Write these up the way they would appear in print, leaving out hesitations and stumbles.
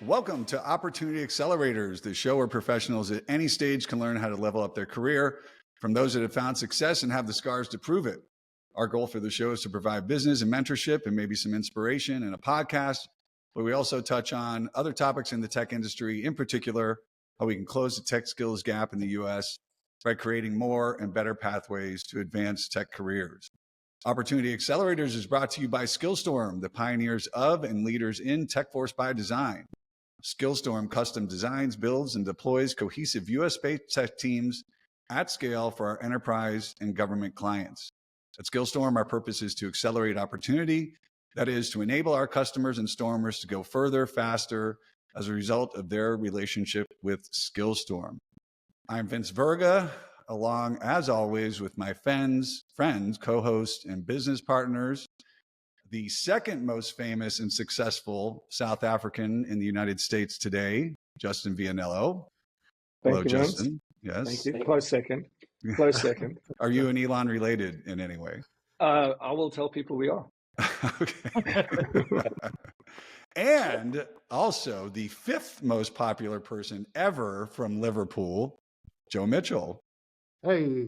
Welcome to Opportunity Accelerators, the show where professionals at any stage can learn how to level up their career, from those that have found success and have the scars to prove it. Our goal for the show is to provide business and mentorship and maybe some inspiration in a podcast, but we also touch on other topics in the tech industry, in particular, how we can close the tech skills gap in the US by creating more and better pathways to advance tech careers. Opportunity Accelerators is brought to you by SkillStorm, the pioneers of and leaders in Tech Force by Design. SkillStorm custom designs, builds, and deploys cohesive US-based tech teams at scale for our enterprise and government clients. At SkillStorm, our purpose is to accelerate opportunity. That is, to enable our customers and stormers to go further, faster, as a result of their relationship with SkillStorm. I'm Vince Verga, along, as always, with my friends, co-hosts, and business partners, the second most famous and successful South African in the United States today, Justin Vianello. Hello, Thank you, Justin. Vince. Yes. Thank you. Close second. Close second. Are you and Elon related in any way? I will tell people we are. Okay. And also the fifth most popular person ever from Liverpool, Joe Mitchell. Hey.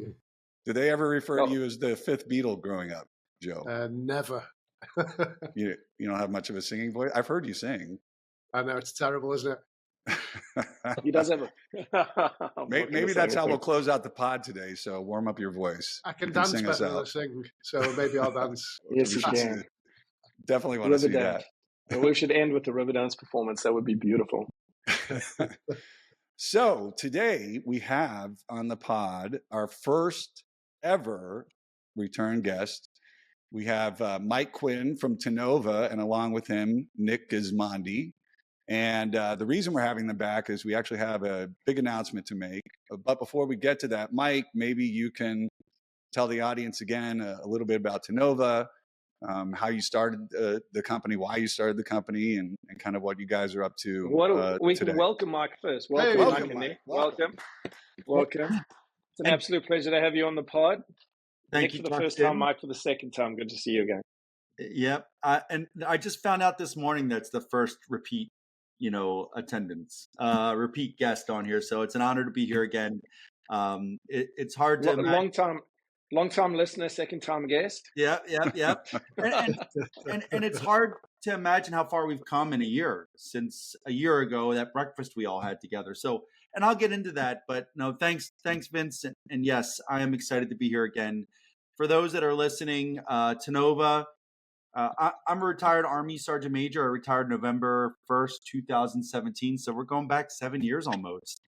Did they ever refer to you as the fifth Beatle growing up, Joe? Never. You don't have much of a singing voice? I've heard you sing. I know, it's terrible, isn't it? He does have Maybe that's how we'll close out the pod today. So warm up your voice. I can dance better than I sing, so maybe I'll dance. Yes, you can. Definitely want to see that. We should end with the river dance performance. That would be beautiful. So today we have on the pod our first ever return guest. We have Mike Quinn from Tenova, and along with him, Nick Gismondi. And the reason we're having them back is we actually have a big announcement to make. But before we get to that, Mike, maybe you can tell the audience again a little bit about Tenova, how you started the company, why you started the company, and kind of what you guys are up to we today. can welcome Mike first. Welcome, Mike and Nick. Welcome. It's an absolute pleasure to have you on the pod. Thank Nick you for the first time, Mike for the second time. Good to see you again. Yep. And I just found out this morning that's the first repeat, attendance, repeat guest on here. So it's an honor to be here again. It's hard to long time listener, second time guest. Yeah. And it's hard to imagine how far we've come in a year since a year ago, that breakfast we all had together. So, and I'll get into that, but no, thanks, Vince. And yes, I am excited to be here again. For those that are listening, Tenova, I'm a retired Army Sergeant Major. I retired November 1st, 2017. So we're going back 7 years almost.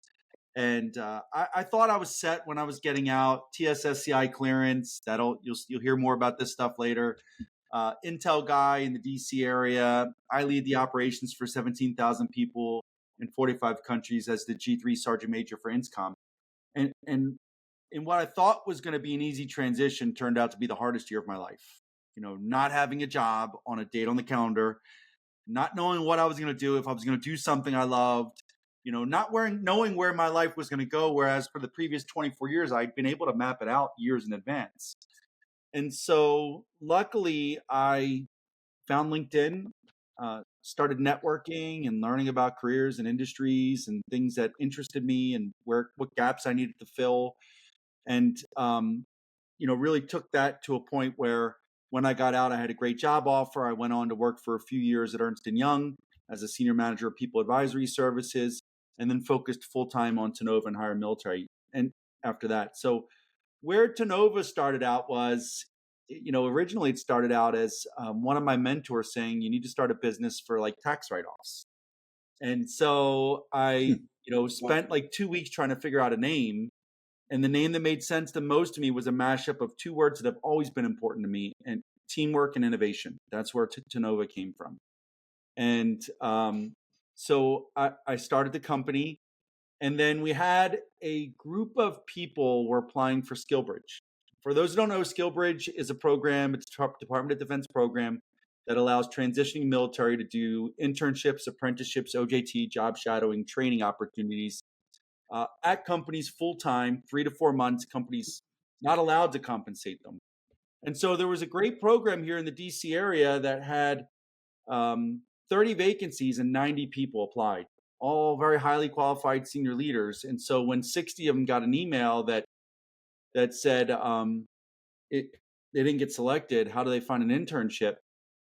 And I thought I was set when I was getting out. TSSCI clearance. You'll hear more about this stuff later. Intel guy in the DC area. I lead the operations for 17,000 people in 45 countries as the G3 Sergeant Major for INSCOM. And what I thought was going to be an easy transition turned out to be the hardest year of my life. Not having a job on a date on the calendar, not knowing what I was going to do, if I was going to do something I loved, not knowing where my life was going to go. Whereas for the previous 24 years, I'd been able to map it out years in advance. And so luckily I found LinkedIn, started networking and learning about careers and industries and things that interested me and what gaps I needed to fill. And, really took that to a point where when I got out, I had a great job offer. I went on to work for a few years at Ernst & Young as a senior manager of people advisory services, and then focused full-time on Tenova and higher military. And after that, so where Tenova started out was, originally it started out as one of my mentors saying, you need to start a business for like tax write-offs. And so I, spent like 2 weeks trying to figure out a name. And the name that made sense the most to me was a mashup of two words that have always been important to me, and teamwork and innovation. That's where Tenova came from. And so I started the company, and then we had a group of people were applying for SkillBridge. For those who don't know, SkillBridge is a program. It's a Department of Defense program that allows transitioning military to do internships, apprenticeships, OJT, job shadowing, training opportunities at companies full-time, 3 to 4 months, companies not allowed to compensate them. And so there was a great program here in the DC area that had 30 vacancies and 90 people applied, all very highly qualified senior leaders. And so when 60 of them got an email that said they didn't get selected, how do they find an internship?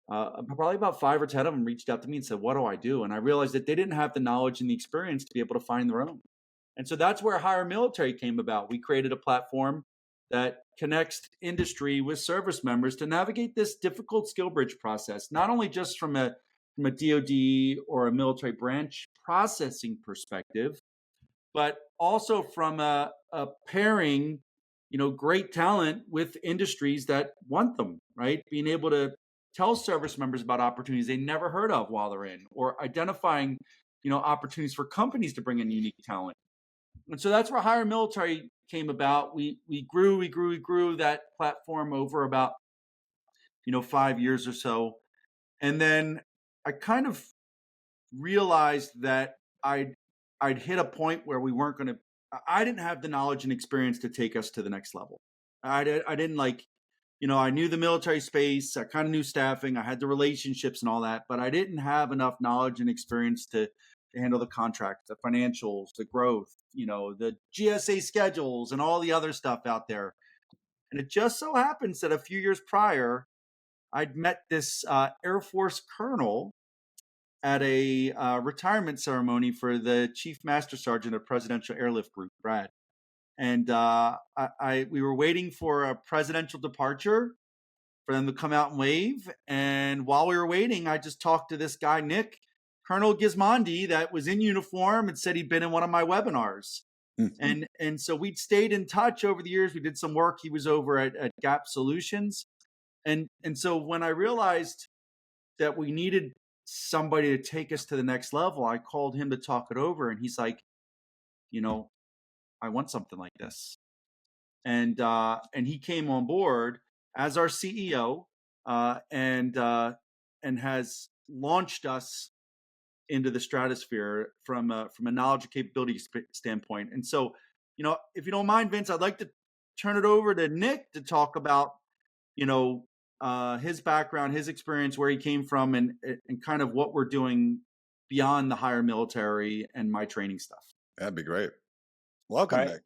Probably about 5 or 10 of them reached out to me and said, what do I do? And I realized that they didn't have the knowledge and the experience to be able to find their own. And so that's where Hire Military came about. We created a platform that connects industry with service members to navigate this difficult skill bridge process, not only just from a DoD or a military branch processing perspective, but also from a pairing, great talent with industries that want them, right? Being able to tell service members about opportunities they never heard of while they're in, or identifying, opportunities for companies to bring in unique talent. And so that's where Hire Military came about. We grew that platform over about 5 years or so, and then I kind of realized that I'd hit a point where we weren't going to. I didn't have the knowledge and experience to take us to the next level. I didn't I knew the military space. I kind of knew staffing. I had the relationships and all that, but I didn't have enough knowledge and experience to handle the contracts, the financials, the growth, the GSA schedules and all the other stuff out there. And it just so happens that a few years prior, I'd met this Air Force colonel at a retirement ceremony for the Chief Master Sergeant of Presidential Airlift Group, Brad. And we were waiting for a presidential departure for them to come out and wave. And while we were waiting, I just talked to this guy, Nick, Colonel Gismondi, that was in uniform and said he'd been in one of my webinars. Mm-hmm. And so we'd stayed in touch over the years. We did some work. He was over at Gov't Solutions. And so when I realized that we needed somebody to take us to the next level, I called him to talk it over. And he's like, I want something like this. And he came on board as our CEO and has launched us into the stratosphere from a knowledge and capability standpoint. And so, if you don't mind, Vince, I'd like to turn it over to Nick to talk about, his background, his experience, where he came from, and kind of what we're doing beyond the Hire Military and my training stuff. That'd be great. Welcome, Nick.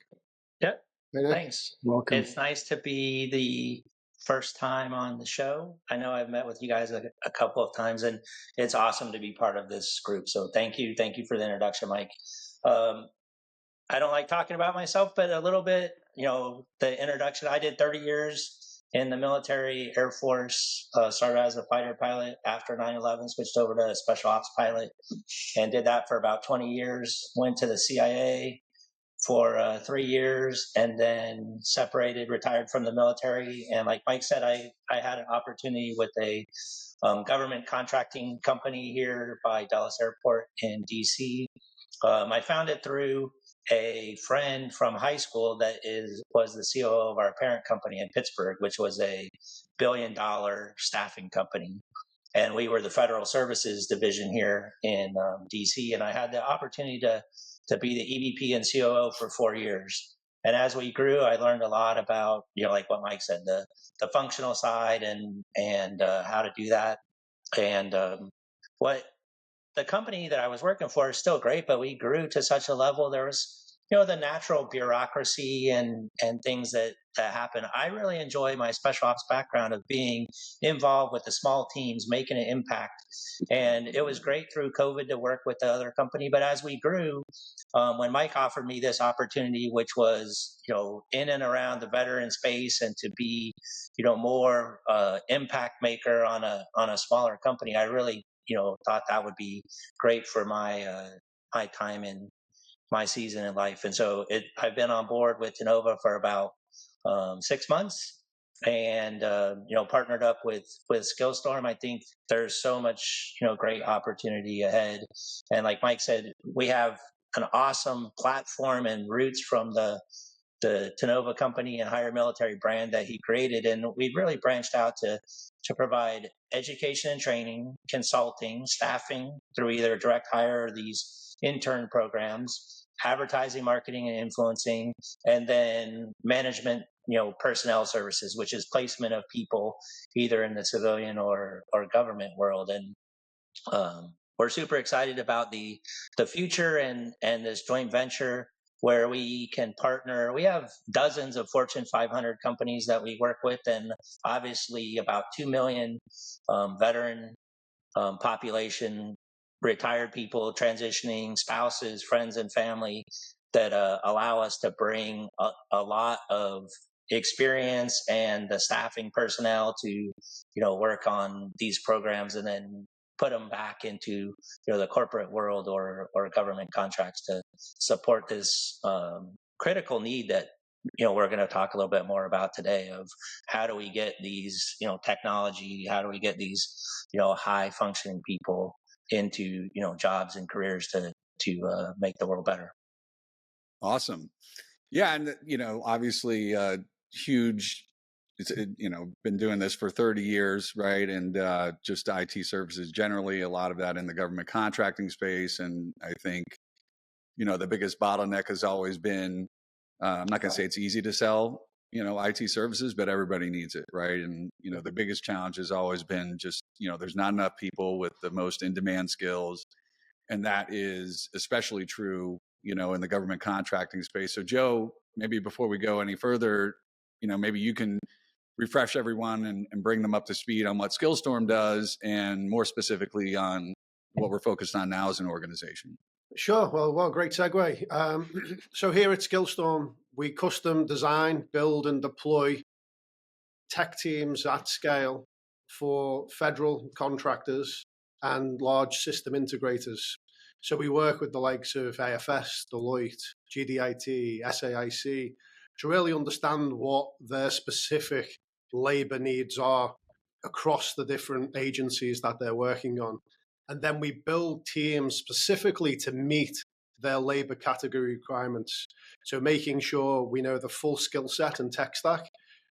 Yep. Thanks. Welcome. It's nice to be the first time on the show. I know I've met with you guys a couple of times, and it's awesome to be part of this group. So thank you for the introduction, Mike. I don't like talking about myself, but a little bit, the introduction. I did 30 years in the military, Air Force, started as a fighter pilot after 9/11, switched over to a special ops pilot, and did that for about 20 years, went to the CIA for 3 years, and then separated, retired from the military. And like Mike said, I had an opportunity with a government contracting company here by Dulles Airport in DC. I found it through a friend from high school that was the COO of our parent company in Pittsburgh, which was a $1 billion staffing company. And we were the federal services division here in DC. And I had the opportunity to be the EVP and COO for 4 years. And as we grew, I learned a lot about, like what Mike said, the functional side and how to do that. And what the company that I was working for is still great, but we grew to such a level. There was, the natural bureaucracy and things that happen. I really enjoy my special ops background of being involved with the small teams, making an impact. And it was great through COVID to work with the other company. But as we grew, when Mike offered me this opportunity, which was, in and around the veteran space, and to be, more impact maker on a smaller company, I really, thought that would be great for my my time in my season in life. And so I've been on board with Tenova for about 6 months, and partnered up with SkillStorm. I think there's so much great opportunity ahead. And like Mike said, we have an awesome platform and roots from the Tenova company and Hire Military brand that he created, and we've really branched out to provide education and training, consulting, staffing through either direct hire or these intern programs, advertising, marketing, and influencing, and then management, personnel services, which is placement of people either in the civilian or government world. And we're super excited about the future and this joint venture where we can partner. We have dozens of Fortune 500 companies that we work with, and obviously about 2 million veteran population, retired people, transitioning spouses, friends, and family that allow us to bring a lot of experience and the staffing personnel to work on these programs and then put them back into the corporate world or government contracts to support this critical need that we're going to talk a little bit more about today of how do we get these technology, how do we get these high functioning people into jobs and careers to make the world better. Awesome. Yeah, and obviously huge. It's been doing this for 30 years, right? And just IT services generally, a lot of that in the government contracting space. And I think the biggest bottleneck has always been, I'm not going to say it's easy to sell IT services, but everybody needs it, right? And the biggest challenge has always been just there's not enough people with the most in-demand skills, and that is especially true in the government contracting space. So Joe, maybe before we go any further, maybe you can refresh everyone and bring them up to speed on what SkillStorm does, and more specifically on what we're focused on now as an organization. Sure. Well, great segue. So here at SkillStorm, we custom design, build, and deploy tech teams at scale for federal contractors and large system integrators. So we work with the likes of AFS, Deloitte, GDIT, SAIC to really understand what their specific labor needs are across the different agencies that they're working on. And then we build teams specifically to meet their labor category requirements. So making sure we know the full skill set and tech stack,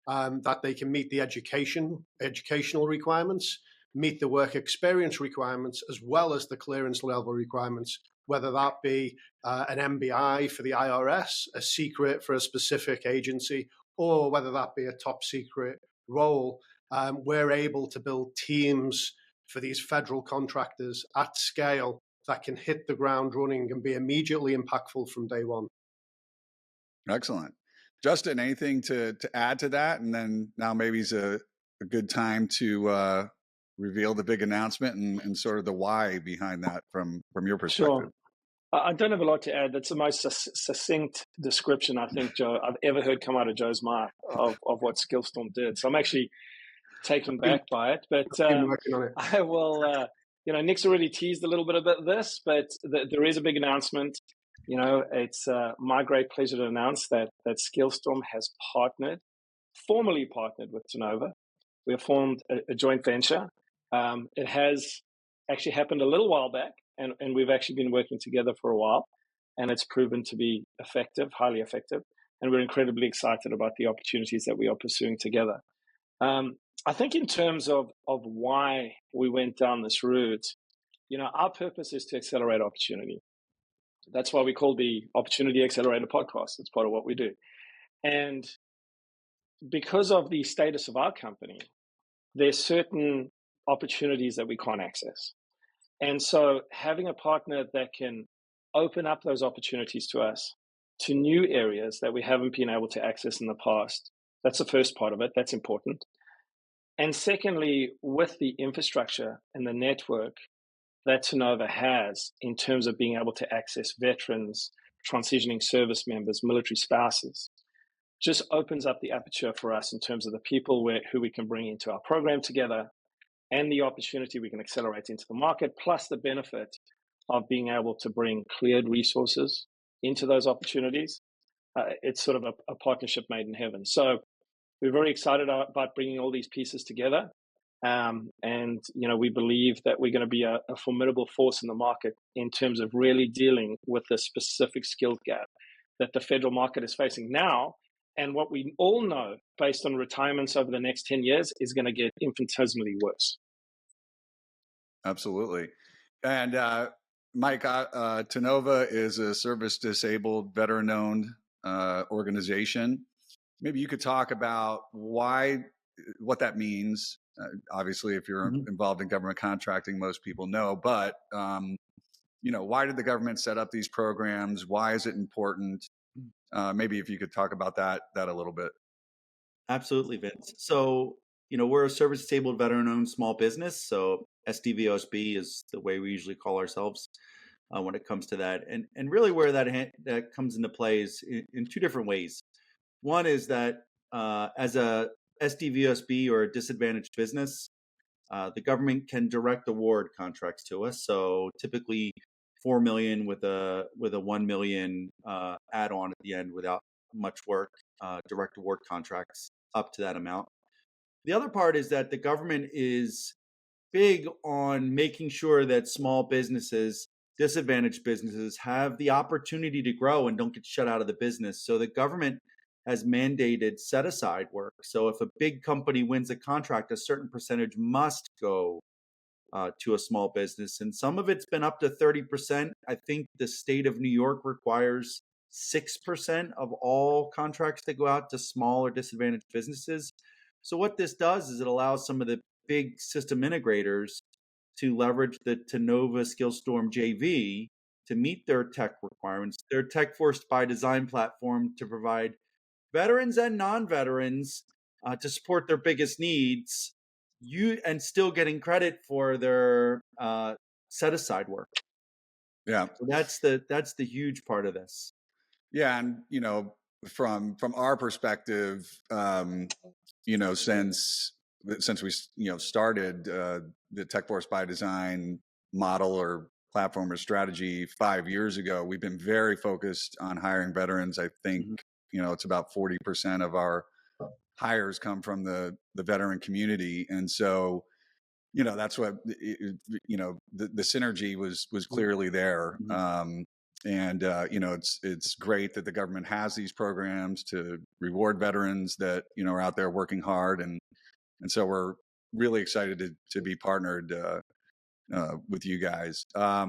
that they can meet the educational requirements, meet the work experience requirements, as well as the clearance level requirements, whether that be an MBI for the IRS, a secret for a specific agency, or whether that be a top secret role. We're able to build teams for these federal contractors at scale that can hit the ground running and be immediately impactful from day one. Excellent. Justin, anything to add to that? And then now maybe it's a good time to reveal the big announcement and sort of the why behind that from your perspective. Sure. I don't have a lot to add. That's the most succinct description, I think, Joe, I've ever heard come out of Joe's mouth of what SkillStorm did. So I'm actually taken back by it. But I will, Nick's already teased a little bit about this, but there is a big announcement. It's my great pleasure to announce that SkillStorm has formally partnered with Tenova. We have formed a joint venture. It has actually happened a little while back, and we've actually been working together for a while, and it's proven to be effective, highly effective, and we're incredibly excited about the opportunities that we are pursuing together. I think in terms of why we went down this route, our purpose is to accelerate opportunity. That's why we call the Opportunity Accelerator podcast. It's part of what we do. And because of the status of our company, there's certain opportunities that we can't access. And so having a partner that can open up those opportunities to us, to new areas that we haven't been able to access in the past, that's the first part of it. That's important. And secondly, with the infrastructure and the network that Tenova has in terms of being able to access veterans, transitioning service members, military spouses, just opens up the aperture for us in terms of the people who we can bring into our program together and the opportunity we can accelerate into the market, plus the benefit of being able to bring cleared resources into those opportunities. It's sort of a partnership made in heaven. So we're very excited about bringing all these pieces together. And we believe that we're going to be a formidable force in the market in terms of really dealing with the specific skill gap that the federal market is facing now. And what we all know, based on retirements over the next 10 years, is going to get infinitesimally worse. Absolutely. And Mike, Tenova is a service-disabled, veteran-owned organization. Maybe you could talk about what that means, Obviously, if you're Mhm. involved in government contracting, most people know. But why did the government set up these programs? Why is it important? Maybe if you could talk about that a little bit. Absolutely, Vince. So, we're a service-disabled veteran-owned small business. So SDVOSB is the way we usually call ourselves when it comes to that. And really where that comes into play is in two different ways. One is that as a SDVOSB or a disadvantaged business, the government can direct award contracts to us. So typically 4 million with a 1 million add-on at the end without much work, direct award contracts up to that amount. The other part is that the government is big on making sure that small businesses, disadvantaged businesses, have the opportunity to grow and don't get shut out of the business. So the government has mandated set aside work. So if a big company wins a contract, a certain percentage must go to a small business. And some of it's been up to 30%. I think the state of New York requires 6% of all contracts that go out to small or disadvantaged businesses. So what this does is it allows some of the big system integrators to leverage the Tenova SkillStorm JV to meet their tech requirements, their tech forced by design platform to provide veterans and non-veterans to support their biggest needs, and still getting credit for their set aside work. Yeah. So that's the huge part of this. Yeah, and from our perspective, since we started the Tech Force by Design model or platform or strategy 5 years ago, we've been very focused on hiring veterans. I think it's about 40% of our hires come from the veteran community, and so that's what the synergy was clearly there. And it's great that the government has these programs to reward veterans that are out there working hard, and so we're really excited to be partnered with you guys. For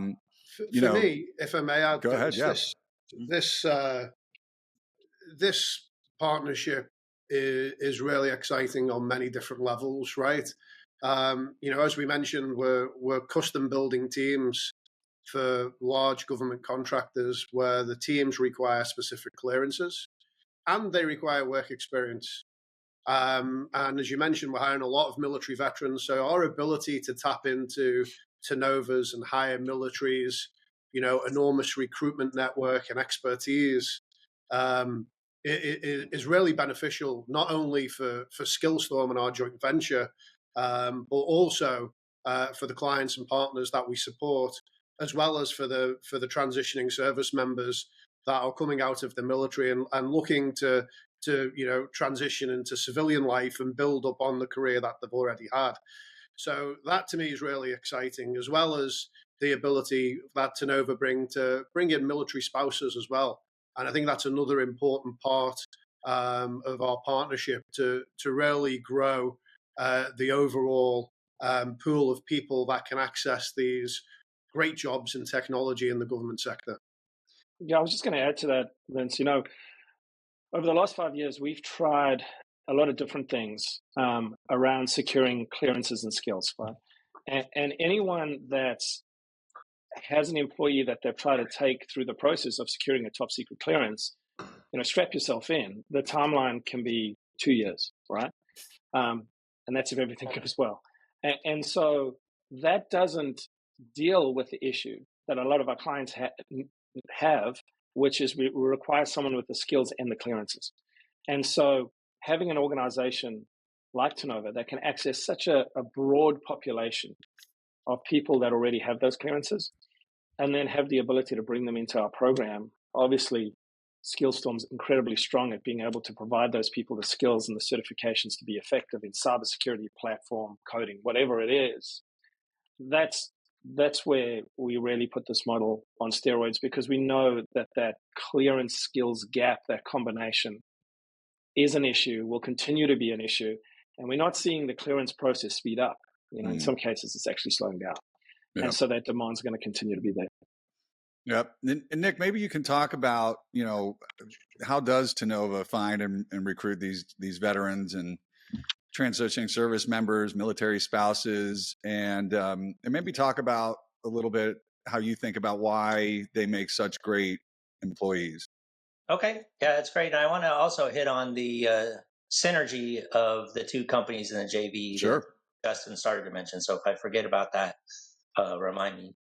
me, if I may add, go ahead. Yeah. This partnership is really exciting on many different levels, right? As we mentioned, we're custom building teams for large government contractors where the teams require specific clearances and they require work experience. And as you mentioned, we're hiring a lot of military veterans. So our ability to tap into Tenovas and hire militaries, enormous recruitment network and expertise is really beneficial, not only for SkillStorm and our joint venture, but also for the clients and partners that we support, as well as for the transitioning service members that are coming out of the military and looking to transition into civilian life and build up on the career that they've already had. So that to me is really exciting, as well as the ability that Tenova bring in military spouses as well. And I think that's another important part of our partnership to really grow the overall pool of people that can access these great jobs in technology in the government sector. Yeah, I was just going to add to that, Vince. Over the last 5 years, we've tried a lot of different things around securing clearances and skills, right? And anyone that has an employee that they've tried to take through the process of securing a top secret clearance, strap yourself in. The timeline can be 2 years, right? And that's if everything goes well. And so that doesn't deal with the issue that a lot of our clients have, which is we require someone with the skills and the clearances. And so having an organization like Tenova that can access such a broad population of people that already have those clearances and then have the ability to bring them into our program, obviously SkillStorm's incredibly strong at being able to provide those people the skills and the certifications to be effective in cybersecurity, platform, coding, whatever it is. That's where we really put this model on steroids, because we know that clearance skills gap, that combination, is an issue, will continue to be an issue, and we're not seeing the clearance process speed up. In some cases, it's actually slowing down. Yep. And so that demand's going to continue to be there. Yep. And Nick, maybe you can talk about, how does Tenova find and recruit these veterans, and transitioning service members, military spouses, and maybe talk about a little bit how you think about why they make such great employees. Okay, yeah, that's great. And I want to also hit on the synergy of the two companies in the JV that Sure. Justin started to mention. So if I forget about that, remind me.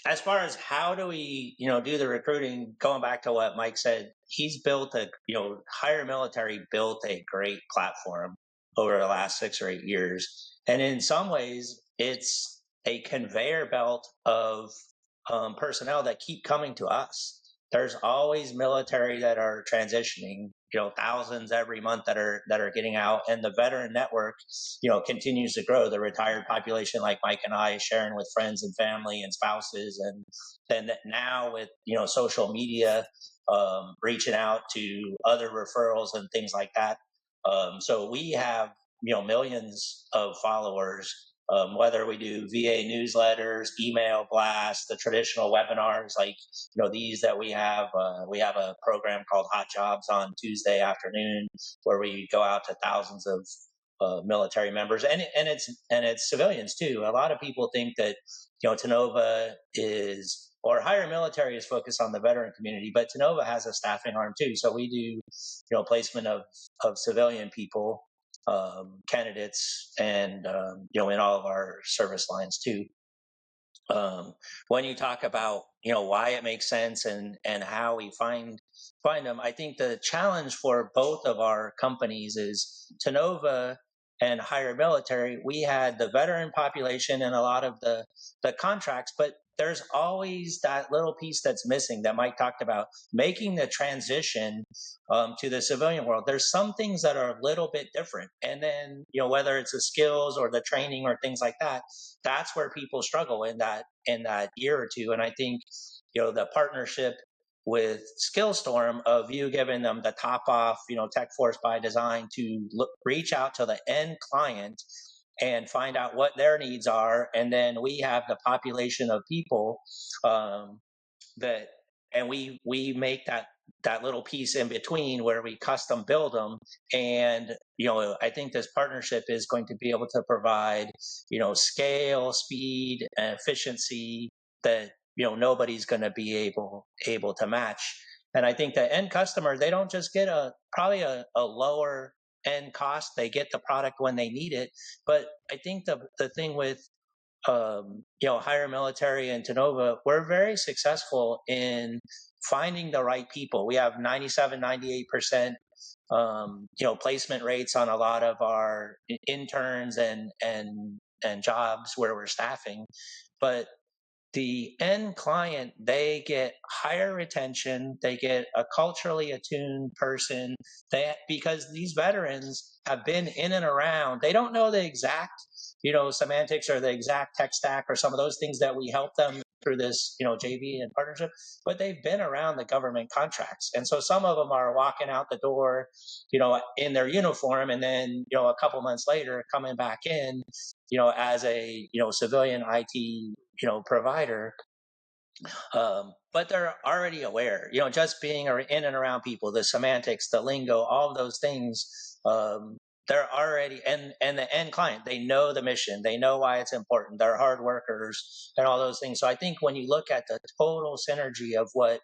As far as how do we, do the recruiting, going back to what Mike said, he's built Hire Military built a great platform over the last 6 or 8 years. And in some ways, it's a conveyor belt of personnel that keep coming to us. There's always military that are transitioning, thousands every month that are getting out, and the veteran network, continues to grow. The retired population, like Mike and I, sharing with friends and family and spouses, and then now with social media, reaching out to other referrals and things like that. So we have millions of followers. Whether we do VA newsletters, email blasts, the traditional webinars like these that we have a program called Hot Jobs on Tuesday afternoon where we go out to thousands of military members, and it's civilians too. A lot of people think that Tenova or Hire Military is focused on the veteran community, but Tenova has a staffing arm too. So we do placement of civilian people, candidates, and in all of our service lines too. When you talk about why it makes sense and how we find them, I think the challenge for both of our companies is Tenova and Hire Military. We had the veteran population and a lot of the contracts, but there's always that little piece that's missing that Mike talked about, making the transition to the civilian world. There's some things that are a little bit different. And then, whether it's the skills or the training or things like that, that's where people struggle in that year or two. And I think, the partnership with SkillStorm of you giving them the top off, Tech Force by Design to reach out to the end client and find out what their needs are. And then we have the population of people and we make that little piece in between where we custom build them. And, I think this partnership is going to be able to provide, scale, speed, and efficiency that, nobody's going to be able to match. And I think the end customer, they don't just get probably a lower end cost. They get the product when they need it. But I think the thing with Hire Military and Tenova, we're very successful in finding the right people. We have 97, 98% placement rates on a lot of our interns and jobs where we're staffing. But the end client, they get higher retention, they get a culturally attuned person, because these veterans have been in and around. They don't know the exact semantics or the exact tech stack or some of those things that we help them through this JV and partnership, but they've been around the government contracts. And so some of them are walking out the door in their uniform, and then a couple months later coming back in as a civilian IT provider. But they're already aware, just being in and around people, the semantics, the lingo, all of those things. They're already, and the end client, they know the mission, they know why it's important, they're hard workers and all those things. So I think when you look at the total synergy of what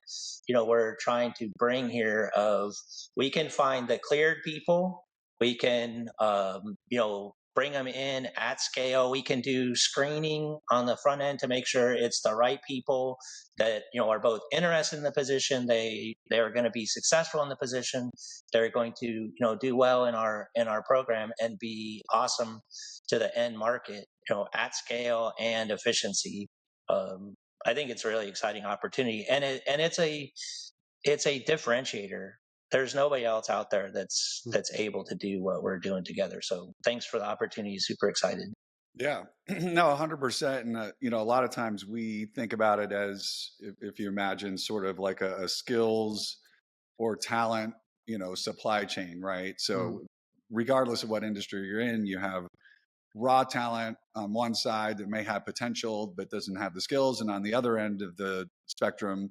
we're trying to bring here, of we can find the cleared people, we can bring them in at scale. We can do screening on the front end to make sure it's the right people that are both interested in the position. They're going to be successful in the position. They're going to do well in our program and be awesome to the end market, at scale and efficiency. I think it's a really exciting opportunity, and it's a differentiator. There's nobody else out there that's able to do what we're doing together. So thanks for the opportunity. Super excited. Yeah, no, 100%. And, a lot of times we think about it as, if you imagine sort of like a skills or talent, supply chain, right? So regardless of what industry you're in, you have raw talent on one side that may have potential, but doesn't have the skills. And on the other end of the spectrum,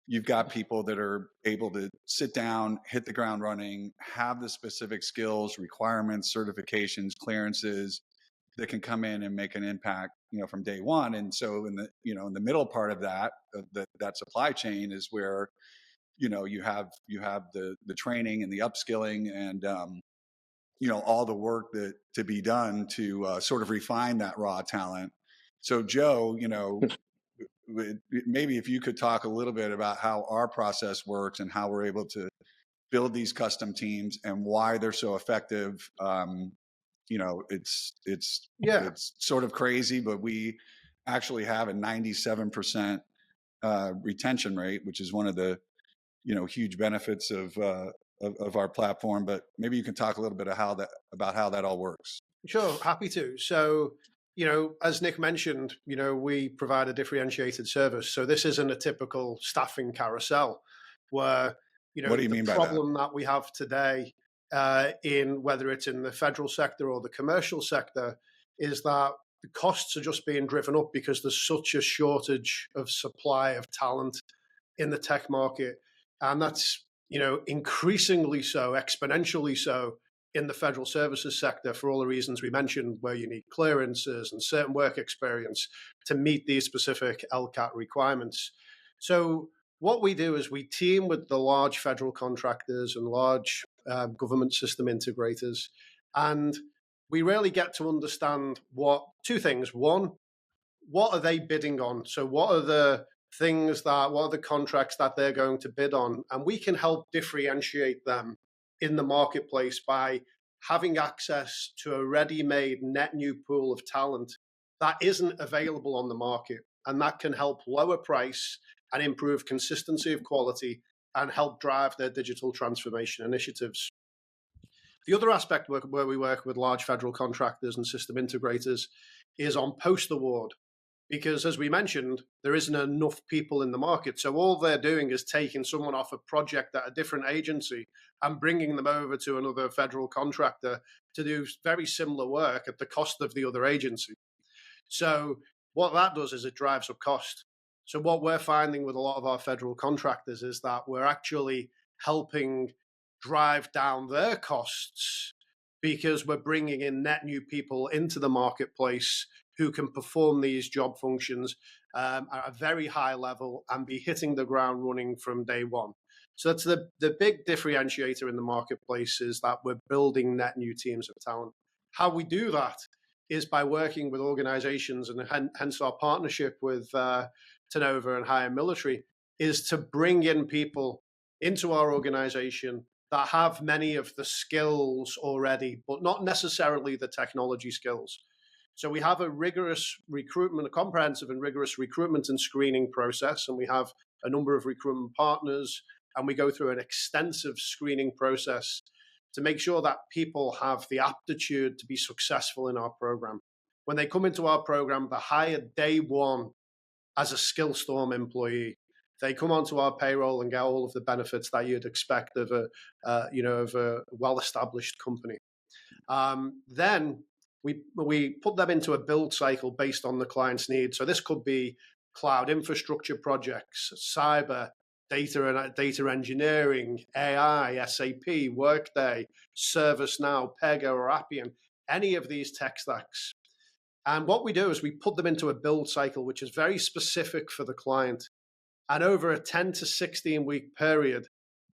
you've got people that are able to sit down, hit the ground running, have the specific skills, requirements, certifications, clearances that can come in and make an impact, from day one. And so in the middle part of that, that supply chain is where, you have the training and the upskilling and, all the work that to be done to sort of refine that raw talent. So Joe, maybe if you could talk a little bit about how our process works and how we're able to build these custom teams and why they're so effective. It's sort of crazy, but we actually have a 97% retention rate, which is one of the huge benefits of our platform. But maybe you can talk a little bit about how that all works. Sure, happy to. So, as Nick mentioned, we provide a differentiated service. So this isn't a typical staffing carousel where, what do you mean by that? The problem that we have today in whether it's in the federal sector or the commercial sector is that the costs are just being driven up because there's such a shortage of supply of talent in the tech market. And that's, increasingly so, exponentially so in the federal services sector for all the reasons we mentioned, where you need clearances and certain work experience to meet these specific LCAT requirements. So what we do is we team with the large federal contractors and large government system integrators, and we really get to understand two things. One, what are they bidding on? So what are the contracts that they're going to bid on? And we can help differentiate them in the marketplace by having access to a ready-made net new pool of talent that isn't available on the market. And that can help lower price and improve consistency of quality and help drive their digital transformation initiatives. The other aspect where we work with large federal contractors and system integrators is on post-award. Because as we mentioned, there isn't enough people in the market. So all they're doing is taking someone off a project at a different agency and bringing them over to another federal contractor to do very similar work at the cost of the other agency. So what that does is it drives up cost. So what we're finding with a lot of our federal contractors is that we're actually helping drive down their costs because we're bringing in net new people into the marketplace who can perform these job functions at a very high level and be hitting the ground running from day one. So that's the big differentiator in the marketplace, is that we're building net new teams of talent. How we do that is by working with organizations, and hence our partnership with Tenova and Higher Military, is to bring in people into our organization that have many of the skills already, but not necessarily the technology skills. So we have a comprehensive and rigorous recruitment and screening process, and we have a number of recruitment partners, and we go through an extensive screening process to make sure that people have the aptitude to be successful in our program. When they come into our program, they're hired day one as a SkillStorm employee. They come onto our payroll and get all of the benefits that you'd expect of a well-established company. Then we put them into a build cycle based on the client's needs. So this could be cloud infrastructure projects, cyber, data engineering, AI, SAP, Workday, ServiceNow, Pega, or Appian, any of these tech stacks. And what we do is we put them into a build cycle, which is very specific for the client. And over a 10 to 16 week period,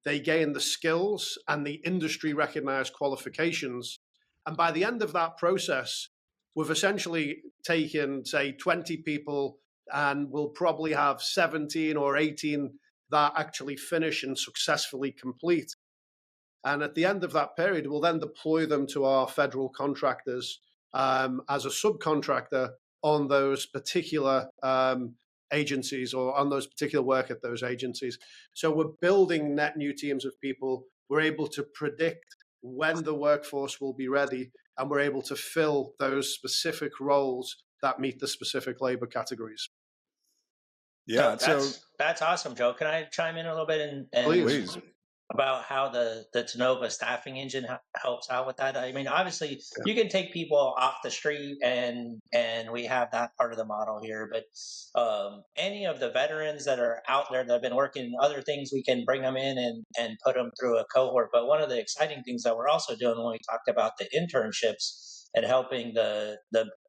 they gain the skills and the industry recognized qualifications. And by the end of that process, we've essentially taken, say, 20 people, and we'll probably have 17 or 18 that actually finish and successfully complete. And at the end of that period, we'll then deploy them to our federal contractors as a subcontractor on those particular agencies or on those particular work at those agencies. So we're building net new teams of people. We're able to predict when the workforce will be ready, and we're able to fill those specific roles that meet the specific labor categories. Yeah, so that's awesome, Joe. Can I chime in a little bit? Please. about how the Tenova staffing engine helps out with that? I mean, obviously, you can take people off the street, and we have that part of the model here. But any of the veterans that are out there that have been working other things, we can bring them in and put them through a cohort. But one of the exciting things that we're also doing when we talked about the internships and helping the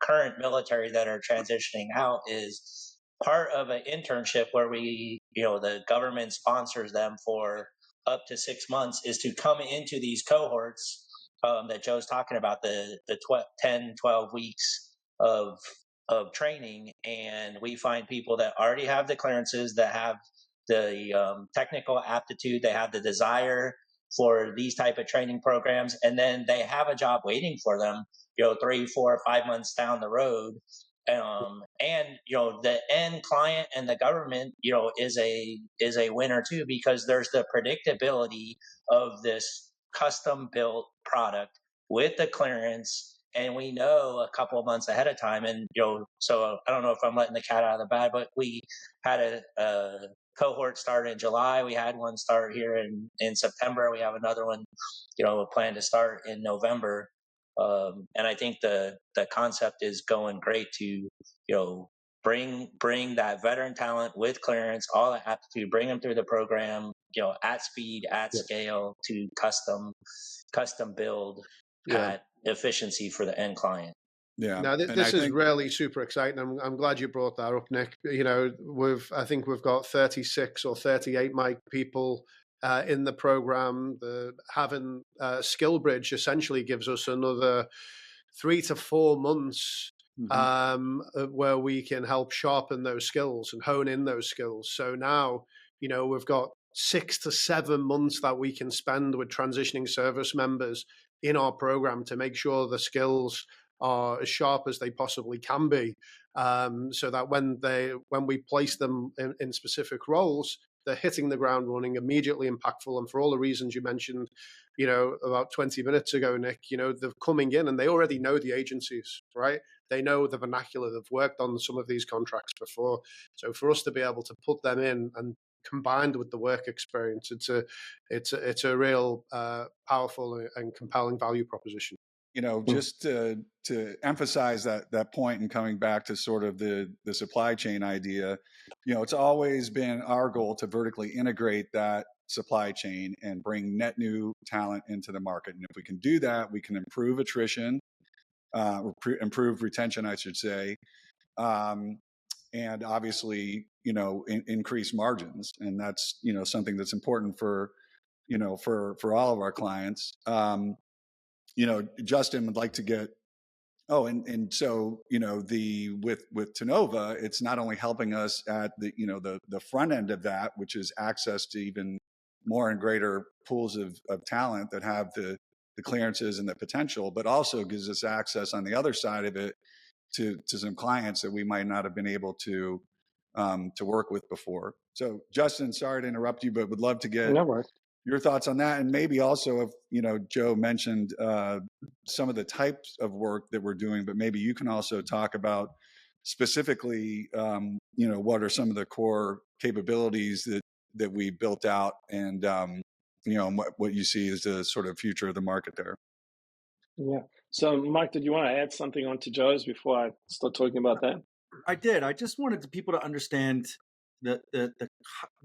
current military that are transitioning out is part of an internship where we, the government sponsors them for up to 6 months, is to come into these cohorts that Joe's talking about, the 10, 12 weeks of training. And we find people that already have the clearances, that have the technical aptitude, they have the desire for these type of training programs, and then they have a job waiting for them, 3, 4, 5 months down the road. And the end client and the government is a winner too, because there's the predictability of this custom built product with the clearance, and we know a couple of months ahead of time. And so I don't know if I'm letting the cat out of the bag, but we had a cohort start in July. We had one start here in September. We have another one planned to start in November. And I think the concept is going great to, bring that veteran talent with clearance, all the aptitude, bring them through the program, at speed, at scale, to custom build at efficiency for the end client. Yeah. Now, this is really super exciting. I'm glad you brought that up, Nick. I think we've got 36 or 38 Mike people in the program. Having SkillBridge essentially gives us another 3 to 4 months where we can help sharpen those skills and hone in those skills. So now, we've got 6 to 7 months that we can spend with transitioning service members in our program to make sure the skills are as sharp as they possibly can be, so that when we place them in specific roles, they're hitting the ground running, immediately impactful. And for all the reasons you mentioned, about 20 minutes ago, Nick, they're coming in and they already know the agencies, right? They know the vernacular. They've worked on some of these contracts before. So for us to be able to put them in, and combined with the work experience, it's a real powerful and compelling value proposition. Just to emphasize that point, and coming back to sort of the supply chain idea, it's always been our goal to vertically integrate that supply chain and bring net new talent into the market. And if we can do that, we can improve attrition, improve retention, I should say, and obviously, increase margins. And that's, something that's important for all of our clients. Justin would like to get, and so, with Tenova, it's not only helping us at the front end of that, which is access to even more and greater pools of talent that have the clearances and the potential, but also gives us access on the other side of it to some clients that we might not have been able to work with before. So Justin, sorry to interrupt you, but would love to get your thoughts on that. And maybe also, if, Joe mentioned some of the types of work that we're doing, but maybe you can also talk about specifically, what are some of the core capabilities that we built out, and, what you see as the sort of future of the market there. Yeah. So Mike, did you want to add something onto Joe's before I start talking about that? I did. I just wanted people to understand the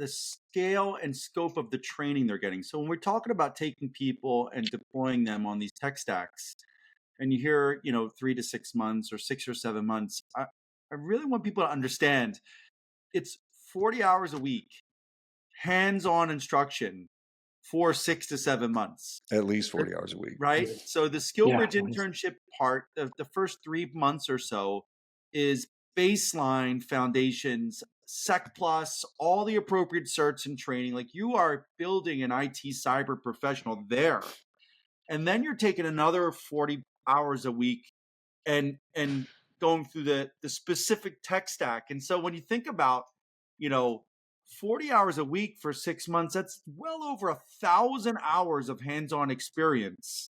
scale and scope of the training they're getting. So when we're talking about taking people and deploying them on these tech stacks, and you hear 3 to 6 months or 6 or 7 months, I really want people to understand it's 40 hours a week, hands-on instruction for 6 to 7 months. At least 40 hours a week. Right? So the SkillBridge internship part of the first 3 months or so is baseline foundations, Sec Plus, all the appropriate certs and training. Like, you are building an IT cyber professional there. And then you're taking another 40 hours a week and going through the specific tech stack. And so when you think about, 40 hours a week for 6 months, that's well over 1,000 hours of hands-on experience,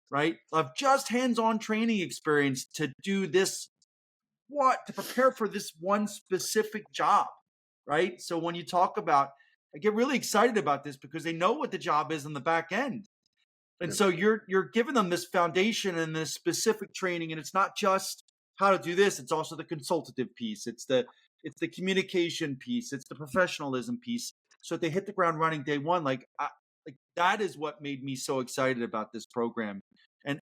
right? Of just hands-on training experience to do this, to prepare for this one specific job, right? So when you talk about I get really excited about this because they know what the job is on the back end. And so you're giving them this foundation and this specific training, and it's not just how to do this, it's also the consultative piece, it's the communication piece, it's the professionalism piece, so that they hit the ground running day one. Like that is what made me so excited about this program. And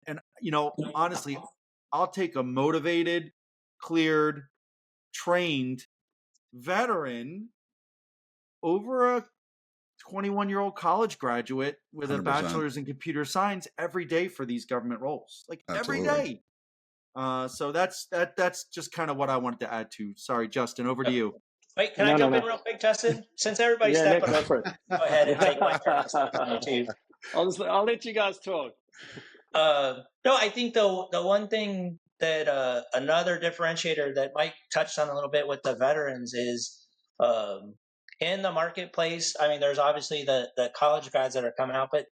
honestly, I'll take a motivated, cleared, trained veteran over a 21-year-old college graduate with 100%. A bachelor's in computer science every day for these government roles, like Absolutely. Every day. So that's just kind of what I wanted to add to. Sorry, Justin, over to you. Wait, can I jump in real quick, Justin? Since everybody's stepping up, go ahead and take my turn too. I'll let you guys talk. No, I think the one thing that another differentiator that Mike touched on a little bit with the veterans is in the marketplace. I mean, there's obviously the college grads that are coming out, but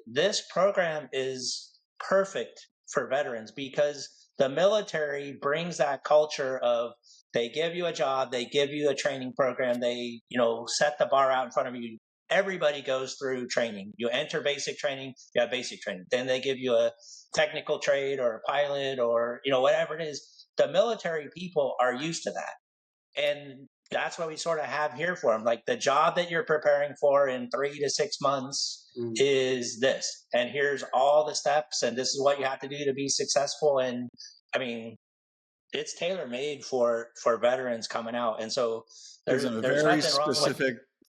this program is perfect for veterans because the military brings that culture of they give you a job, they give you a training program, they set the bar out in front of you. Everybody goes through training. You enter basic training, you have basic training. Then they give you a technical trade or a pilot or whatever it is. The military people are used to that. And that's what we sort of have here for them. Like the job that you're preparing for in 3 to 6 months is this. And here's all the steps. And this is what you have to do to be successful. And I mean, it's tailor-made for veterans coming out. And so there's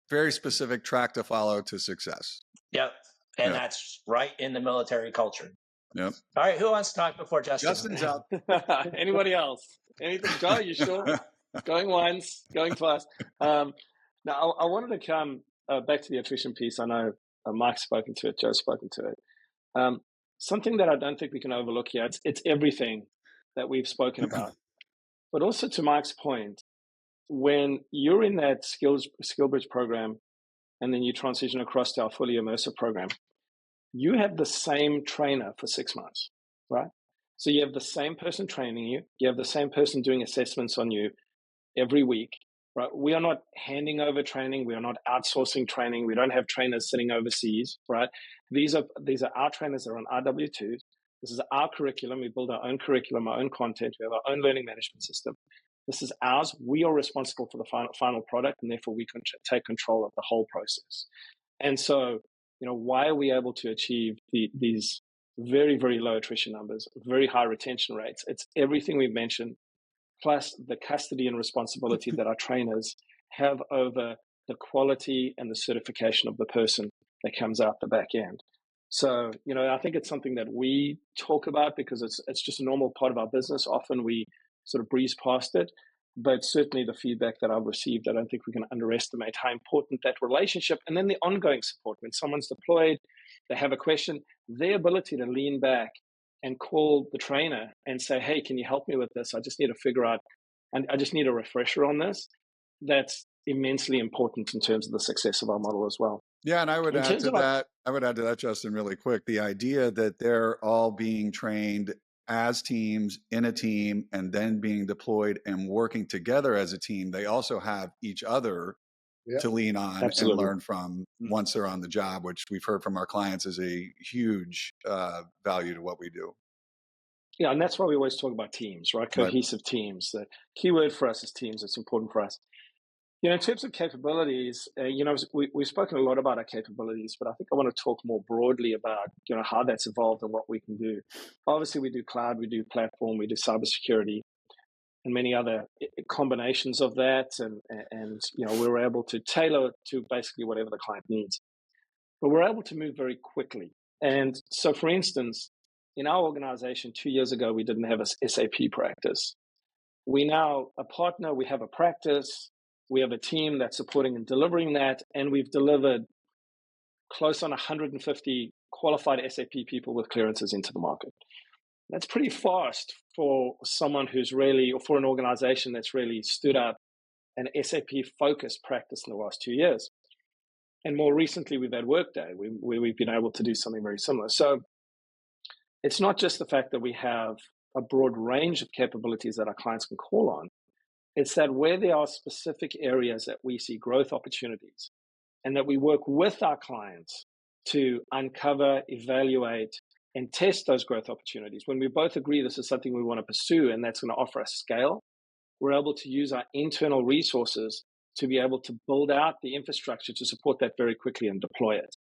very specific track to follow to success. Yep. And that's right in the military culture. Yep. All right. Who wants to talk before Justin? Justin's out. Anybody else? Anything? Joe, you sure? Going once, going twice. Now, I wanted to come back to the attrition piece. I know Mike's spoken to it, Joe's spoken to it. Something that I don't think we can overlook here, it's everything that we've spoken about. But also to Mike's point, when you're in that SkillBridge program and then you transition across to our fully immersive program, you have the same trainer for 6 months, right? So you have the same person training you. You have the same person doing assessments on you every week, right? We are not handing over training. We are not outsourcing training. We don't have trainers sitting overseas, right? These are our trainers that are on our W-2s. This is our curriculum. We build our own curriculum, our own content. We have our own learning management system. This is ours. We are responsible for the final product, and therefore we can take control of the whole process. And so, why are we able to achieve these very, very low attrition numbers, very high retention rates? It's everything we've mentioned, plus the custody and responsibility that our trainers have over the quality and the certification of the person that comes out the back end. So, I think it's something that we talk about because it's just a normal part of our business. Often we sort of breeze past it, but certainly the feedback that I've received, I don't think we can underestimate how important that relationship and then the ongoing support. When someone's deployed, they have a question, their ability to lean back and call the trainer and say, hey, can you help me with this? I just need to figure out, and I just need a refresher on this. That's immensely important in terms of the success of our model as well. Yeah, and I would add to that, Justin, really quick. The idea that they're all being trained as teams in a team and then being deployed and working together as a team, they also have each other to lean on and learn from once they're on the job, which we've heard from our clients is a huge value to what we do. Yeah, and that's why we always talk about teams, right? Cohesive teams. The key word for us is teams. It's important for us. In terms of capabilities, we've spoken a lot about our capabilities, but I think I want to talk more broadly about, how that's evolved and what we can do. Obviously, we do cloud, we do platform, we do cybersecurity, and many other combinations of that. And we're able to tailor it to basically whatever the client needs. But we're able to move very quickly. And so, for instance, in our organization 2 years ago, we didn't have a SAP practice. We now a partner, we have a practice. We have a team that's supporting and delivering that, and we've delivered close on 150 qualified SAP people with clearances into the market. That's pretty fast for someone who's really, or for an organization that's really stood up an SAP-focused practice in the last 2 years. And more recently, we've had Workday, where we've been able to do something very similar. So it's not just the fact that we have a broad range of capabilities that our clients can call on. It's that where there are specific areas that we see growth opportunities, and that we work with our clients to uncover, evaluate, and test those growth opportunities. When we both agree this is something we want to pursue and that's going to offer us scale, we're able to use our internal resources to be able to build out the infrastructure to support that very quickly and deploy it.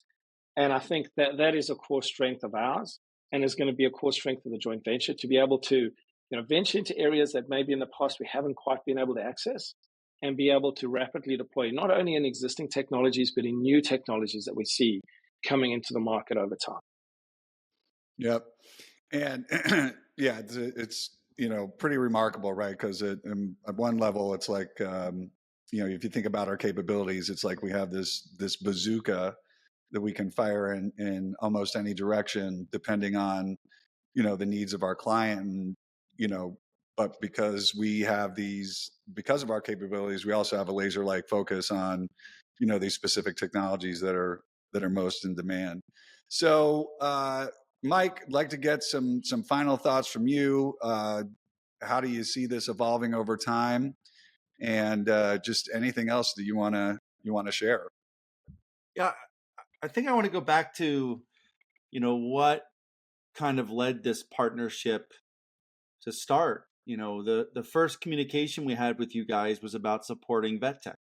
And I think that that is a core strength of ours and is going to be a core strength of the joint venture to be able to venture into areas that maybe in the past we haven't quite been able to access and be able to rapidly deploy not only in existing technologies, but in new technologies that we see coming into the market over time. Yep. And yeah, it's pretty remarkable, right? Because at one level, it's like, if you think about our capabilities, it's like we have this bazooka that we can fire in almost any direction, depending on, the needs of our client. And, but because of our capabilities, we also have a laser-like focus on, these specific technologies that are most in demand. So, Mike, I'd like to get some final thoughts from you. How do you see this evolving over time? And just anything else that you want to share? Yeah, I think I want to go back to, what kind of led this partnership to start. The first communication we had with you guys was about supporting vet tech,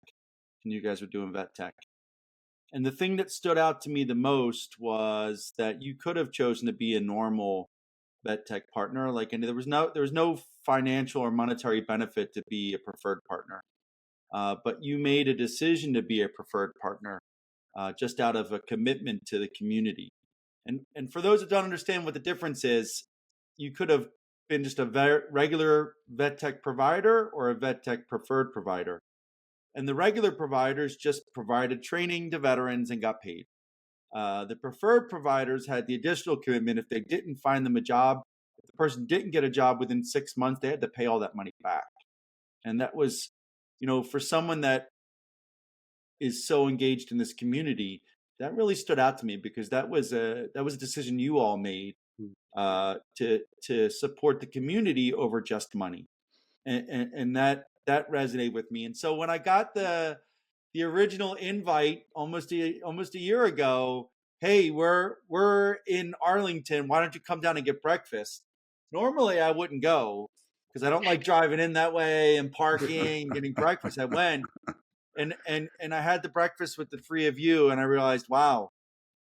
and you guys were doing vet tech. And the thing that stood out to me the most was that you could have chosen to be a normal vet tech partner, and there was no financial or monetary benefit to be a preferred partner, but you made a decision to be a preferred partner just out of a commitment to the community. And for those that don't understand what the difference is, you could have been just a regular vet tech provider or a vet tech preferred provider. And the regular providers just provided training to veterans and got paid. The preferred providers had the additional commitment. If they didn't find them a job, if the person didn't get a job within 6 months, they had to pay all that money back. And that was, for someone that is so engaged in this community, that really stood out to me, because that was a decision you all made to support the community over just money, and that resonated with me. And so when I got the original invite almost a year ago, hey, we're in Arlington, why don't you come down and get breakfast? Normally I wouldn't go because I don't like driving in that way and parking, getting breakfast. I went and I had the breakfast with the three of you, and I realized, wow,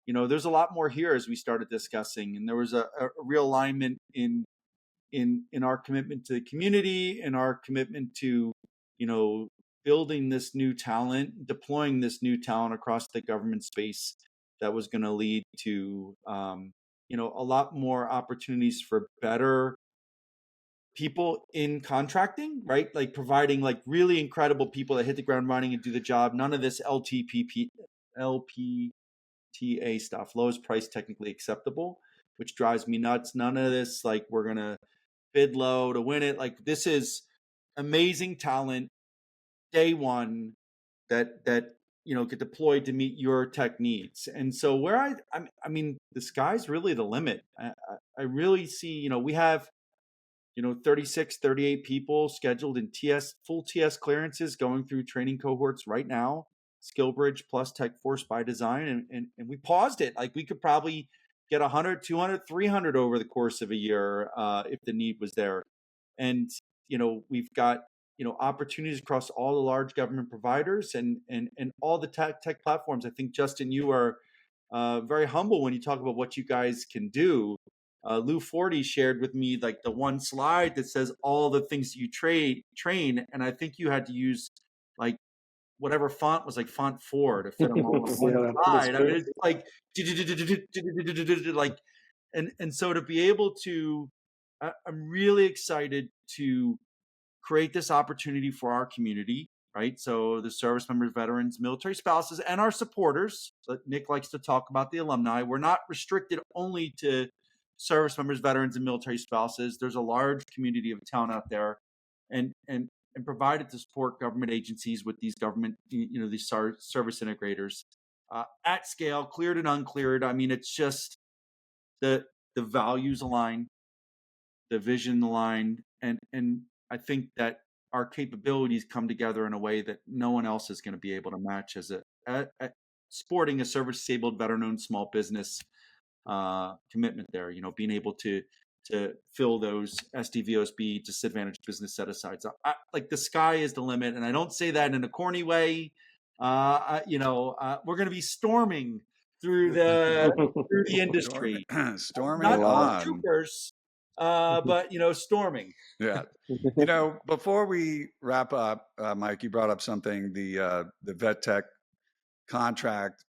there's a lot more here as we started discussing, and there was a real alignment in our commitment to the community and our commitment to, building this new talent, deploying this new talent across the government space that was going to lead to, a lot more opportunities for better people in contracting, right? Like providing really incredible people that hit the ground running and do the job. None of this LPTA stuff, lowest price technically acceptable, which drives me nuts. None of this, we're going to bid low to win it. This is amazing talent, day one, that get deployed to meet your tech needs. And so where I mean, the sky's really the limit. I really see, we have 36, 38 people scheduled in full TS clearances going through training cohorts right now, SkillBridge plus Tech Force by design. And we paused it. We could probably get 100, 200, 300 over the course of a year if the need was there. And, we've got, opportunities across all the large government providers and all the tech platforms. I think, Justin, you are very humble when you talk about what you guys can do. Lou Forty shared with me the one slide that says all the things that you train, and I think you had to use whatever font was font 4 to fit them all on one slide. I mean, it's and so to be able to, I'm really excited to create this opportunity for our community, right? So the service members, veterans, military spouses, and our supporters. Nick likes to talk about the alumni. We're not restricted only to service members, veterans, and military spouses. There's a large community of talent out there, and provided to support government agencies with these government, these service integrators at scale, cleared and uncleared. I mean, it's just the values align, the vision aligned, and I think that our capabilities come together in a way that no one else is going to be able to match sporting a service-disabled veteran-owned small business commitment there. Being able to fill those SDVOSB disadvantaged business set-asides. Like the sky is the limit, and I don't say that in a corny way. We're going to be storming through the industry, storming not on. troopers, but storming. Yeah. Before we wrap up, Mike, you brought up something, the vet tech contract.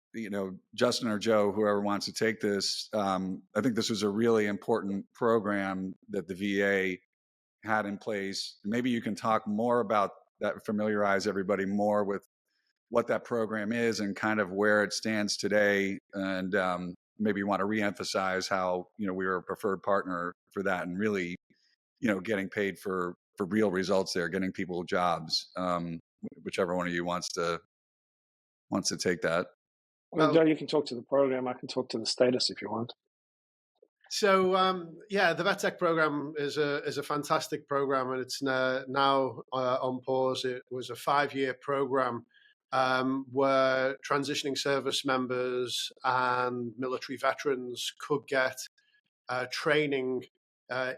Justin or Joe, whoever wants to take this, I think this was a really important program that the VA had in place. Maybe you can talk more about that, familiarize everybody more with what that program is and kind of where it stands today. And maybe you want to reemphasize how, we were a preferred partner for that and really, getting paid for real results there, getting people jobs. Whichever one of you wants to take that. Well, Joe, you can talk to the program. I can talk to the status if you want. So the Vet Tech program is a fantastic program, and it's now on pause. It was a 5-year program where transitioning service members and military veterans could get training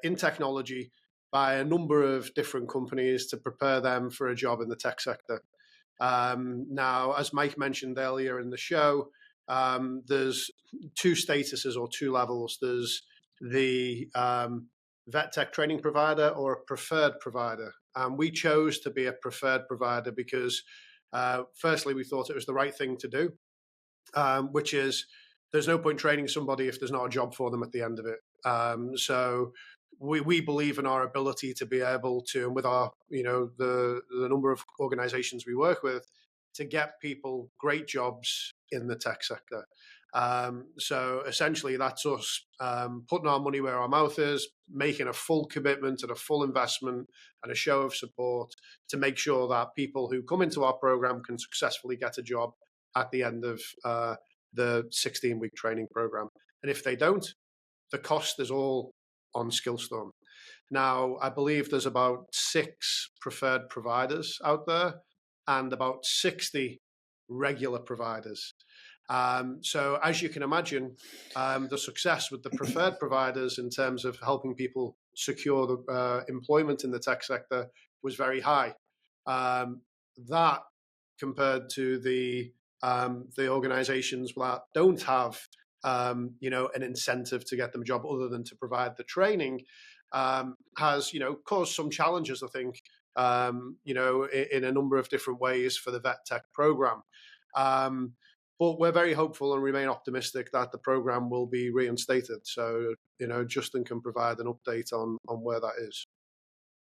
in technology by a number of different companies to prepare them for a job in the tech sector. Now, as Mike mentioned earlier in the show, there's 2 statuses or 2 levels. There's the vet tech training provider or a preferred provider. We chose to be a preferred provider because, firstly, we thought it was the right thing to do, which is there's no point training somebody if there's not a job for them at the end of it. So we believe in our ability to be able to, and with our, the number of organizations we work with, to get people great jobs in the tech sector. So essentially that's us putting our money where our mouth is, making a full commitment and a full investment and a show of support to make sure that people who come into our program can successfully get a job at the end of the 16-week training program. And if they don't, the cost is all on SkillStorm. Now, I believe there's about 6 preferred providers out there and about 60 regular providers. So as you can imagine, the success with the preferred providers in terms of helping people secure the employment in the tech sector was very high. That compared to the organizations that don't have an incentive to get them a job other than to provide the training, has caused some challenges, I think, in a number of different ways for the vet tech program. But we're very hopeful and remain optimistic that the program will be reinstated. So, Justin can provide an update on where that is.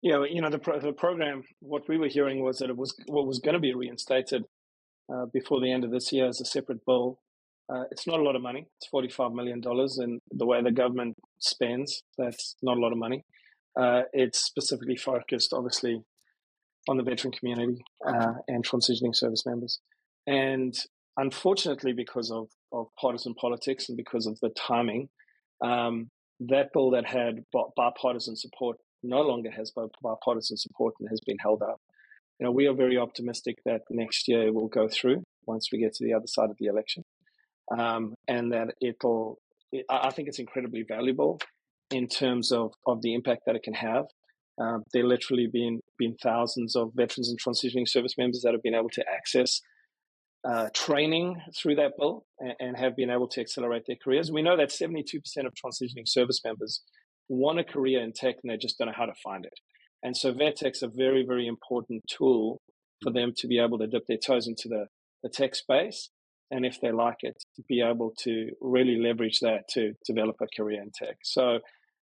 Yeah, the program, what we were hearing was that it was going to be reinstated before the end of this year as a separate bill. It's not a lot of money. It's $45 million, and the way the government spends, that's not a lot of money. It's specifically focused, obviously, on the veteran community and transitioning service members. And unfortunately, because of partisan politics and because of the timing, that bill that had bipartisan support no longer has bipartisan support and has been held up. We are very optimistic that next year it will go through once we get to the other side of the election. And that I think it's incredibly valuable in terms of the impact that it can have. There literally been thousands of veterans and transitioning service members that have been able to access training through that bill and have been able to accelerate their careers. We know that 72% of transitioning service members want a career in tech and they just don't know how to find it. And so VetTech's a very, very important tool for them to be able to dip their toes into the tech space. And if they like it, to be able to really leverage that to develop a career in tech. So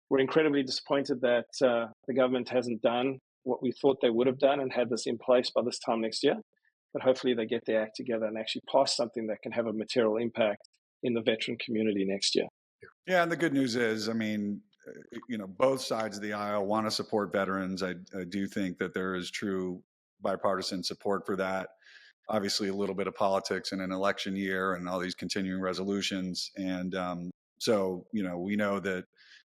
we're incredibly disappointed that the government hasn't done what we thought they would have done and had this in place by this time next year. But hopefully they get their act together and actually pass something that can have a material impact in the veteran community next year. Yeah, and the good news is, both sides of the aisle want to support veterans. I do think that there is true bipartisan support for that. Obviously, a little bit of politics in an election year and all these continuing resolutions. And so, we know that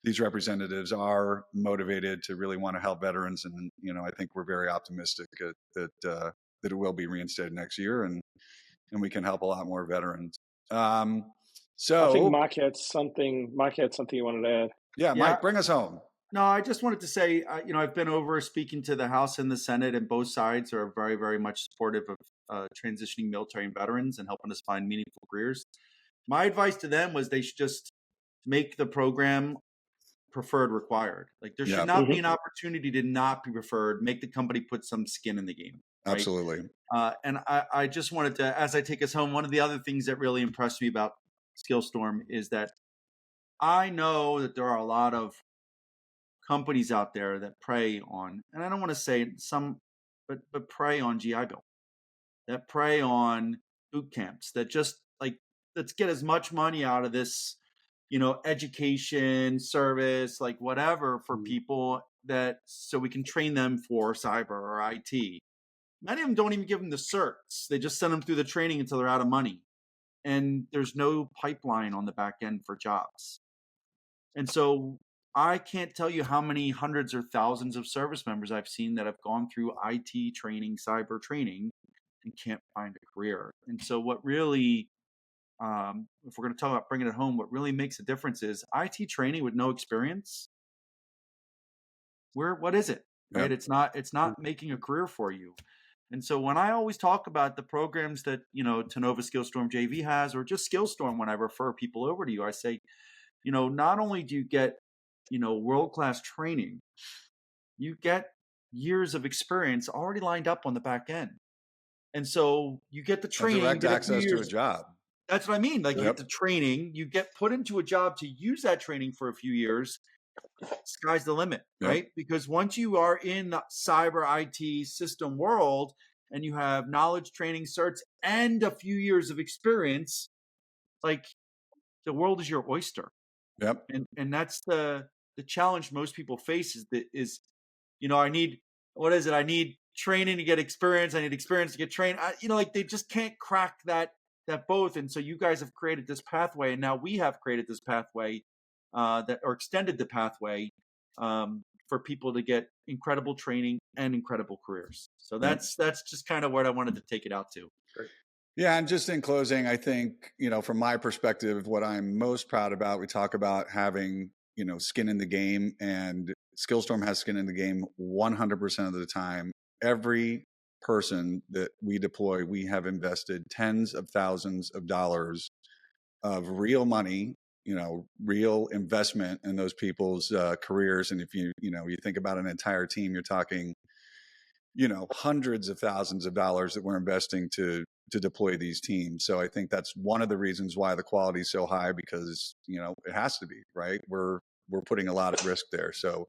these representatives are motivated to really want to help veterans. And, I think we're very optimistic that it will be reinstated next year. And and we can help a lot more veterans. So I think Mike had something you wanted to add. Yeah, Mike, bring us home. No, I just wanted to say, I've been over speaking to the House and the Senate, and both sides are very, very much supportive of transitioning military and veterans and helping us find meaningful careers. My advice to them was they should just make the program preferred required. Like there should not be an opportunity to not be preferred. Make the company put some skin in the game. Right? Absolutely. And I just wanted to, as I take us home, one of the other things that really impressed me about SkillStorm is that I know that there are a lot of companies out there that prey on, and I don't want to say some, but prey on GI Bill, that prey on boot camps, that just like, let's get as much money out of this, education, service, like whatever for people so we can train them for cyber or IT. Many of them don't even give them the certs. They just send them through the training until they're out of money. And there's no pipeline on the back end for jobs. And so I can't tell you how many hundreds or thousands of service members I've seen that have gone through IT training, cyber training, and can't find a career. And so what really, if we're going to talk about bringing it home, what really makes a difference is IT training with no experience. What is it? Right? Yep. It's not making a career for you. And so when I always talk about the programs that, Tenova SkillStorm JV has, or just SkillStorm, when I refer people over to you, I say, not only do you get, world-class training, you get years of experience already lined up on the back end. And so you get the training. Direct access to a job. That's what I mean. Like you get the training, you get put into a job to use that training for a few years. Sky's the limit, right? Because once you are in the cyber IT system world and you have knowledge, training, certs, and a few years of experience, like the world is your oyster. Yep. And that's the challenge most people face is I need, what is it? I need training to get experience. I need experience to get trained. Like they just can't crack that both. And so you guys have created this pathway, and now we have created this pathway or extended the pathway for people to get incredible training and incredible careers. So that's just kind of what I wanted to take it out to. Great. Yeah, and just in closing, I think, from my perspective, what I'm most proud about, we talk about having, skin in the game, and SkillStorm has skin in the game 100% of the time. Every person that we deploy, we have invested tens of thousands of dollars of real money, real investment in those people's careers. And if you think about an entire team, you're talking, hundreds of thousands of dollars that we're investing to deploy these teams. So I think that's one of the reasons why the quality is so high, because, it has to be, right? We're putting a lot at risk there. So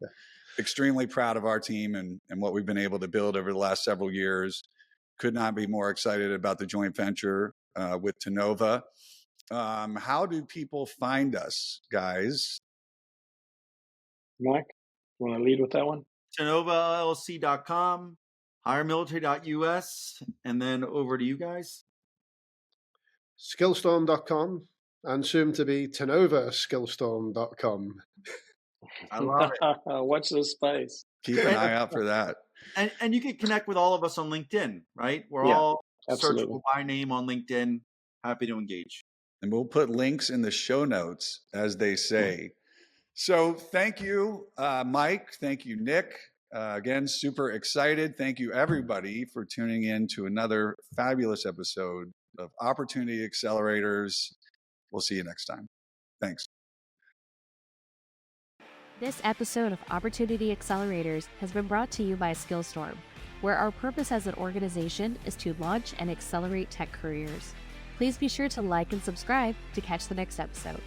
extremely proud of our team and what we've been able to build over the last several years. Could not be more excited about the joint venture with Tenova. How do people find us, guys? Mike, you want to lead with that one? TenovaLLC.com, hiremilitary.us, and then over to you guys. SkillStorm.com, and soon to be TenovaSkillStorm.com. I love it. Watch this space. Keep an eye out for that. And you can connect with all of us on LinkedIn, right? We're all searchable by name on LinkedIn. Happy to engage. And we'll put links in the show notes, as they say. So thank you, Mike. Thank you, Nick. Again, super excited. Thank you, everybody, for tuning in to another fabulous episode of Opportunity Accelerators. We'll see you next time. Thanks. This episode of Opportunity Accelerators has been brought to you by SkillStorm, where our purpose as an organization is to launch and accelerate tech careers. Please be sure to like and subscribe to catch the next episode.